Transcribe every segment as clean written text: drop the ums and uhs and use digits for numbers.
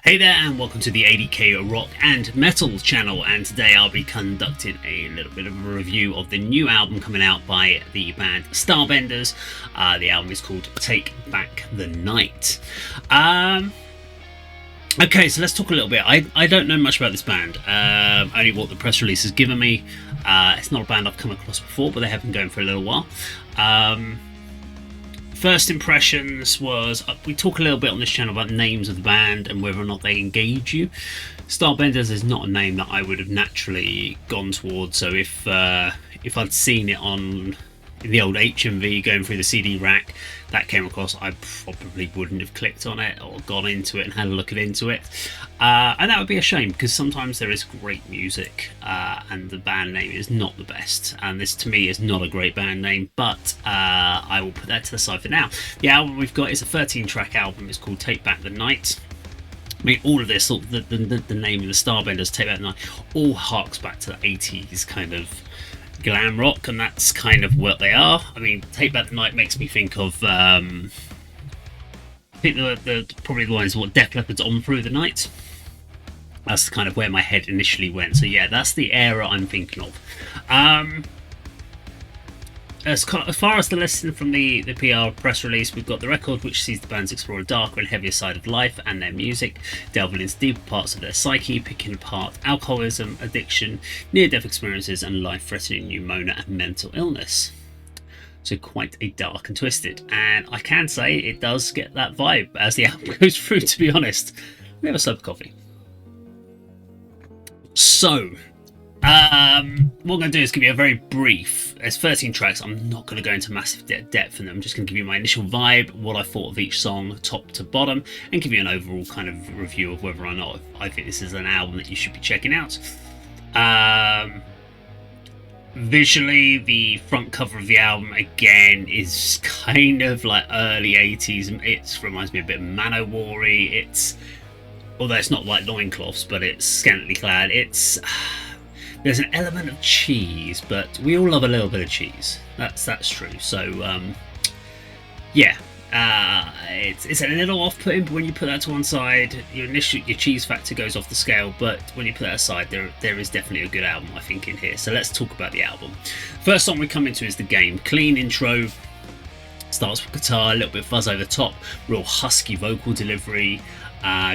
Hey there and welcome to the A.D.K Rock and Metal channel, and today I'll be conducting a little bit of a review of the new album coming out by the band Starbenders. The album is called Take Back the Night. Okay, so let's talk a little bit. I don't know much about this band, only what the press release has given me. It's not a band I've come across before, but they have been going for a little while. First impressions was, we talk a little bit on this channel about names of the band and whether or not they engage you. Starbenders is not a name that I would have naturally gone towards, so if I'd seen it on the old HMV going through the CD rack, that came across, I probably wouldn't have clicked on it or gone into it and had a look into it. And that would be a shame, because sometimes there is great music and the band name is not the best. And this to me is not a great band name, but I will put that to the side for now. The album we've got is a 13-track album. It's called Take Back the Night. I mean, all of this, the name of the Starbenders, Take Back the Night, all harks back to the 80s kind of glam rock, and that's kind of what they are. I mean, Take Back the Night makes me think of I think probably the one is what Def Leppard's On Through the Night. That's kind of where my head initially went. So yeah, that's the era I'm thinking of. As far as the listing from the PR press release, we've got the record, which sees the bands explore a darker and heavier side of life and their music, delving into deeper parts of their psyche, picking apart alcoholism, addiction, near-death experiences, and life-threatening pneumonia and mental illness. So quite a dark and twisted. And I can say it does get that vibe as the album goes through, to be honest. We have a sip of coffee. So, what I'm going to do is give you a very brief, there's 13 tracks, I'm not going to go into massive depth in them, I'm just going to give you my initial vibe, what I thought of each song top to bottom, and give you an overall kind of review of whether or not I think this is an album that you should be checking out. Visually, the front cover of the album, again, is kind of like early 80s, it reminds me a bit of Manowar-y, although it's not like loincloths, but it's scantily clad, there's an element of cheese, but we all love a little bit of cheese. That's true. So, yeah, it's a little off-putting, but when you put that to one side, your cheese factor goes off the scale. But when you put that aside, there is definitely a good album, I think, in here. So let's talk about the album. First song we come into is The Game. Clean intro. Starts with guitar, a little bit fuzz over the top, real husky vocal delivery.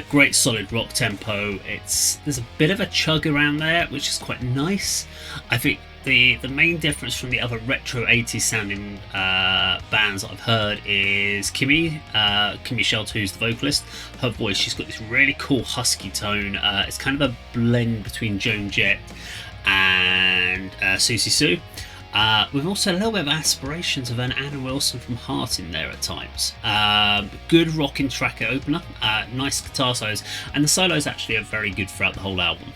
Great solid rock tempo. There's a bit of a chug around there, which is quite nice. I think the main difference from the other retro 80s sounding bands that I've heard is Kimmy Shelter, who's the vocalist. Her voice, she's got this really cool husky tone. It's kind of a blend between Joan Jett and Susie Sue. We've also a little bit of aspirations of an Anna Wilson from Heart in there at times. Good rocking track opener, nice guitar solos, and the solos actually are very good throughout the whole album.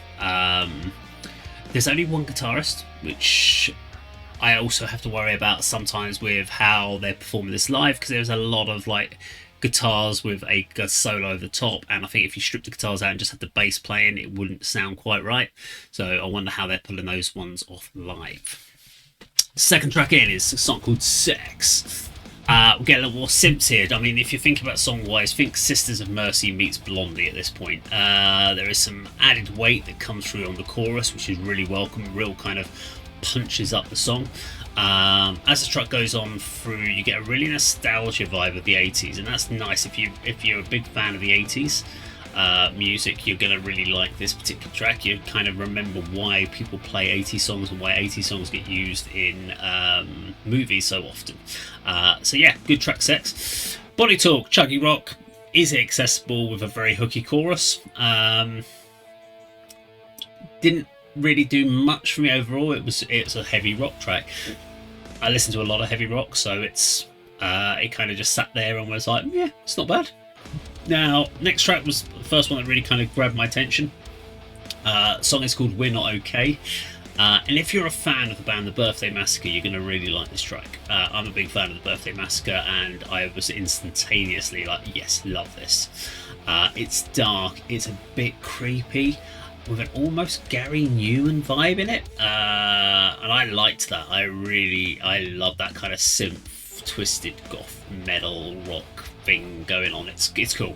There's only one guitarist, which I also have to worry about sometimes with how they're performing this live, because there's a lot of like guitars with a solo over the top, and I think if you strip the guitars out and just had the bass playing, it wouldn't sound quite right. So I wonder how they're pulling those ones off live. Second track in is a song called Sex. We'll get a little more simps here. I mean, if you think about song-wise, think Sisters of Mercy meets Blondie at this point. There is some added weight that comes through on the chorus, which is really welcome, real kind of punches up the song. As the track goes on through, you get a really nostalgia vibe of the 80s, and that's nice. If you're a big fan of the 80s music, you're going to really like this particular track. You kind of remember why people play 80s songs and why 80s songs get used in movies so often. So yeah, good track, Sex. Body Talk, chuggy rock, is accessible with a very hooky chorus. Didn't really do much for me overall. It's a heavy rock track. I listen to a lot of heavy rock, so it kind of just sat there and was like, yeah, it's not bad. Now, next track was the first one that really kind of grabbed my attention. The song is called We're Not Okay. And if you're a fan of the band The Birthday Massacre, you're going to really like this track. I'm a big fan of The Birthday Massacre, and I was instantaneously like, yes, love this. It's dark, it's a bit creepy, with an almost Gary Numan vibe in it. And I liked that. I love that kind of synth, twisted goth metal rock thing going on. It's cool.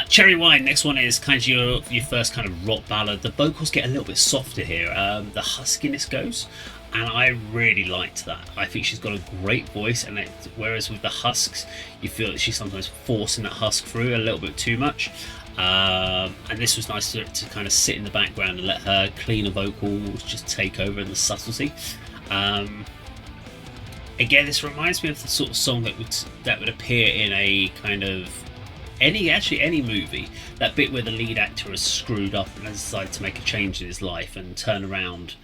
Cherry Wine, next one is kind of your first kind of rock ballad. The vocals get a little bit softer here. The huskiness goes, and I really liked that. I think she's got a great voice, and whereas with the husks, you feel that she's sometimes forcing that husk through a little bit too much. And this was nice to kind of sit in the background and let her cleaner vocals just take over in the subtlety. Again, this reminds me of the sort of song that would appear in a kind of any movie. That bit where the lead actor is screwed up and has decided to make a change in his life and turn around.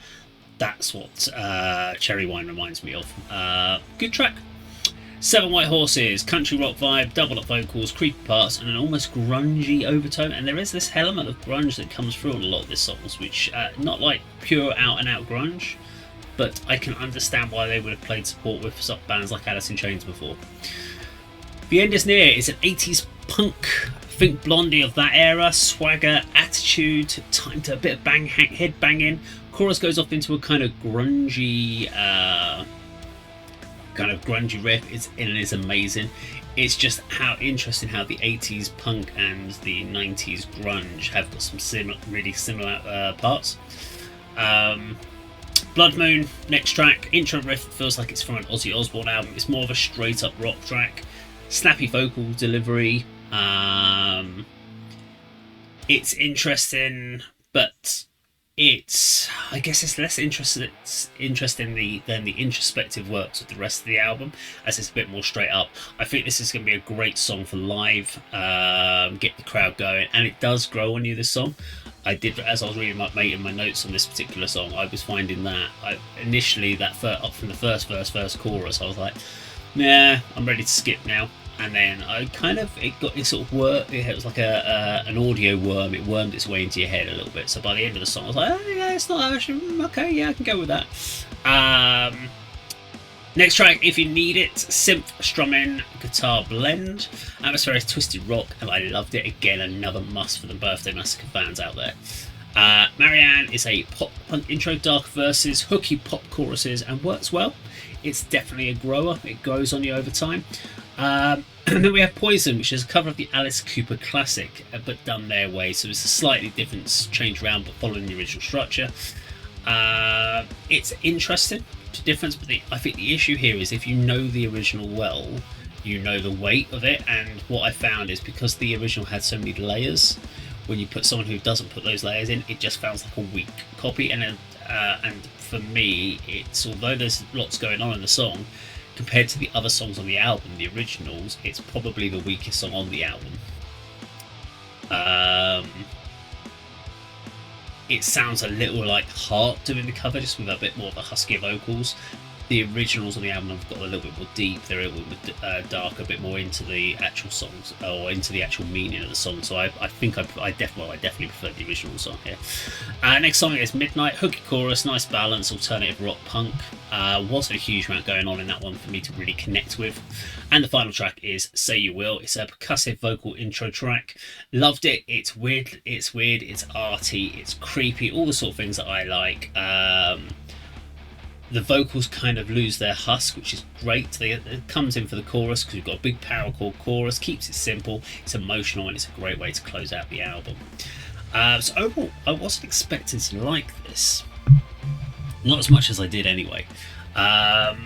That's what Cherry Wine reminds me of. Good track. Seven White Horses, country rock vibe, double up vocals, creepy parts, and an almost grungy overtone. And there is this element of grunge that comes through on a lot of these songs, which not like pure out and out grunge, but I can understand why they would have played support with bands like Alice in Chains before. The End Is Near is an 80s punk, think Blondie of that era, swagger, attitude, time to a bit of head banging. Chorus goes off into a kind of grungy riff. It's amazing. It's just how interesting how the 80s punk and the 90s grunge have got some really similar parts. Blood Moon, next track. Intro riff feels like it's from an Ozzy Osbourne album. It's more of a straight up rock track. Snappy vocal delivery. It's interesting, but I guess it's less interesting than the introspective works of the rest of the album, as it's a bit more straight up. I think this is going to be a great song for live, get the crowd going, and it does grow on you, this song. As I was reading my notes on this particular song, I was finding that initially up from the first verse, chorus, I was like, nah, I'm ready to skip now. And then it was like an audio worm. It wormed its way into your head a little bit. So by the end of the song, I was like, oh yeah, it's not actually okay. Yeah, I can go with that. Next track, If You Need It, synth strumming guitar blend, atmospheric twisted rock, and I loved it. Again, another must for the Birthday Massacre fans out there. Marianne is a pop punk intro, dark verses, hooky pop choruses, and works well. It's definitely a grower. It grows on you over time. And then we have Poison, which is a cover of the Alice Cooper classic, but done their way. So it's a slightly different change around, but following the original structure. It's interesting, it's different, but I think the issue here is if you know the original well, you know the weight of it. And what I found is because the original had so many layers, when you put someone who doesn't put those layers in, it just feels like a weak copy. And for me, it's although there's lots going on in the song, compared to the other songs on the album, the originals, it's probably the weakest song on the album. It sounds a little like Heart doing the cover, just with a bit more of the huskier vocals. The originals on the album have got a little bit more deep, they're a little bit dark, a bit more into the actual songs, or into the actual meaning of the song. So I think I definitely prefer the original song here. Next song is Midnight, hooky chorus, nice balance, alternative rock punk. Wasn't a huge amount going on in that one for me to really connect with. And the final track is Say You Will. It's a percussive vocal intro track. Loved it. It's weird, it's arty, it's creepy, all the sort of things that I like. The vocals kind of lose their husk, which is great. It comes in for the chorus because we've got a big power chord chorus, keeps it simple, it's emotional, and it's a great way to close out the album. So overall, I wasn't expecting to like this. Not as much as I did anyway. I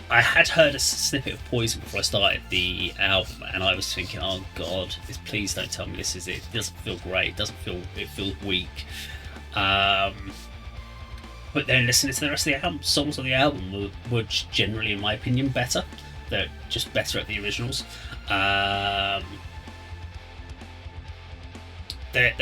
had heard a snippet of Poison before I started the album, and I was thinking, oh god, please don't tell me this is it. It doesn't feel great, it feels weak. But then listening to the rest of the album, songs on the album were generally, in my opinion, better. They're just better at the originals. They're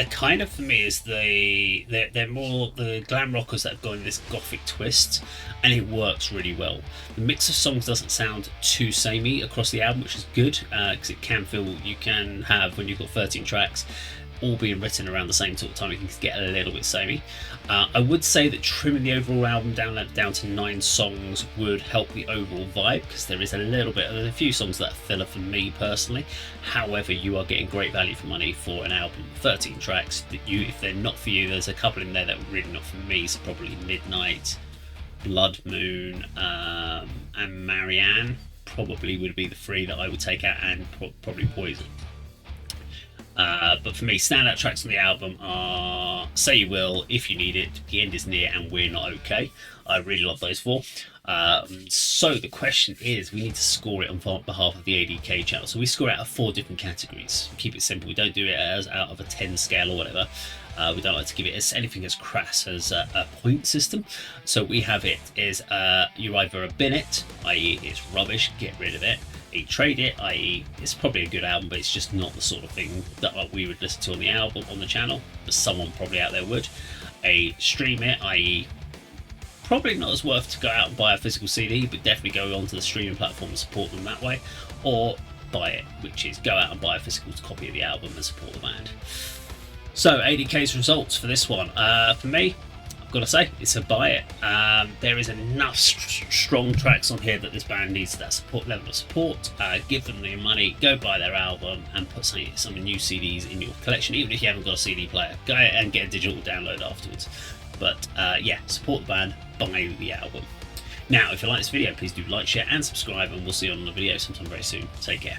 kind of, for me, is they're more the glam rockers that have gone this gothic twist, and it works really well. The mix of songs doesn't sound too samey across the album, which is good, because it can feel, you can have, when you've got 13 tracks, all being written around the same sort of time, it can get a little bit samey. I would say that trimming the overall album down to 9 songs would help the overall vibe, because there's a few songs that are filler for me personally. However, you are getting great value for money for an album, 13 tracks. If they're not for you, there's a couple in there that are really not for me, so probably Midnight, Blood Moon, and Marianne. probably would be the 3 that I would take out, and probably Poison. But for me, standout tracks on the album are Say You Will, If You Need It, The End Is Near, and We're Not Okay. I really love those 4. So the question is, we need to score it on behalf of the A.D.K channel. So we score it out of 4 different categories. Keep it simple. We don't do it as out of a 10 scale or whatever. We don't like to give it as anything as crass as a point system. So we have it is you're either a bin it, i.e. it's rubbish, get rid of it. A trade it, i.e. it's probably a good album, but it's just not the sort of thing that we would listen to on the album, on the channel, but someone probably out there would. A stream it, i.e. probably not as worth to go out and buy a physical CD, but definitely go onto the streaming platform and support them that way. Or buy it, which is go out and buy a physical copy of the album and support the band. So A.D.K's results for this one. For me, I've got to say, it's a buy it. There is enough strong tracks on here that this band needs that level of support. Give them the money, go buy their album, and put some new CDs in your collection. Even if you haven't got a CD player, go and get a digital download afterwards. But yeah, support the band, buy the album. Now, if you like this video, please do like, share, and subscribe, and we'll see you on the video sometime very soon. Take care.